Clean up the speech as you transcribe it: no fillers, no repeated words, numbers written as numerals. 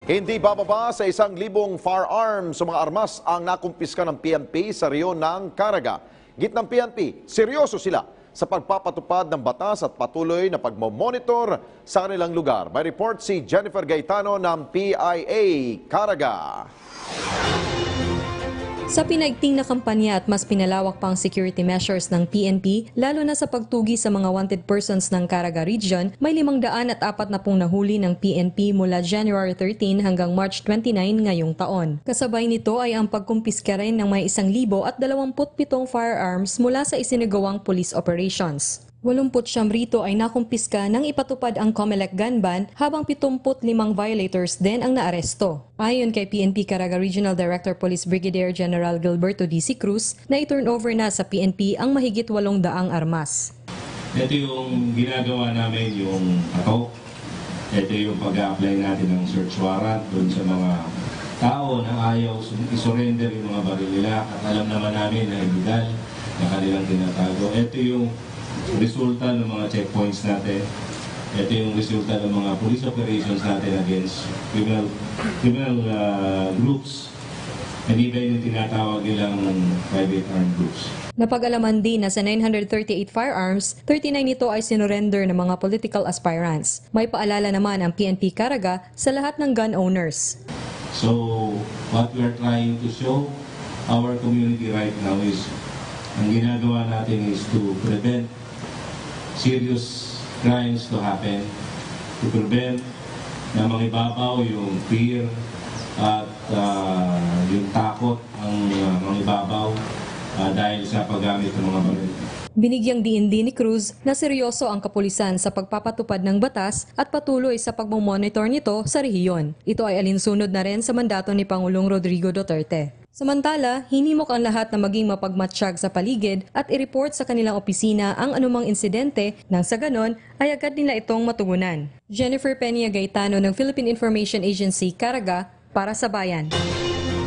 Hindi bababa sa 1,000 firearms sa mga armas ang nakumpiska ng PNP sa rehiyon ng Caraga. Git ng PNP, seryoso sila sa pagpapatupad ng batas at patuloy na pagmomonitor sa kanilang lugar. May report si Jennifer Gaetano ng PIA Caraga. Sa pinaigting na kampanya at mas pinalawak pang security measures ng PNP, lalo na sa pagtugi sa mga wanted persons ng Caraga Region, may 540 nahuli ng PNP mula January 13 hanggang March 29 ngayong taon. Kasabay nito ay ang pagkumpiska rin ng may 1,027 firearms mula sa isinagawang police operations. 89 rito ay nakumpiska nang ipatupad ang COMELEC gun ban habang 75 violators din ang naaresto. Ayon kay PNP Caraga Regional Director Police Brigadier General Gilberto D.C. Cruz, na i-turnover na sa PNP ang mahigit 800 armas. Ito yung ginagawa namin, yung atok. Ito yung pag-a-apply natin ng search warrant doon sa mga tao na ayaw isurrender yung mga baril nila at alam naman namin na illegal na kanilang tinatago. Ito yung resulta ng mga checkpoints natin. Ito yung resulta ng mga police operations natin against criminal groups and even yung tinatawag nilang private armed groups. Napag-alaman din na sa 938 firearms, 39 nito ay sinurrender ng mga political aspirants. May paalala naman ang PNP Caraga sa lahat ng gun owners. So, what we are trying to show our community right now is ang ginagawa natin is to prevent serious crimes to happen, to prevent na mangibabaw yung fear at yung takot ang mangibabaw dahil sa paggamit ng mga baril. Binigyang diin din ni Cruz na seryoso ang kapulisan sa pagpapatupad ng batas at patuloy sa pagmomonitor nito sa rehiyon. Ito ay alinsunod na rin sa mandato ni Pangulong Rodrigo Duterte. Samantala, hinimok ang lahat na maging mapagmatsyag sa paligid at i-report sa kanilang opisina ang anumang insidente nang sa ganon ay agad nila itong matugunan. Jennifer Peña Gaetano ng Philippine Information Agency, Caraga, para sa Bayan.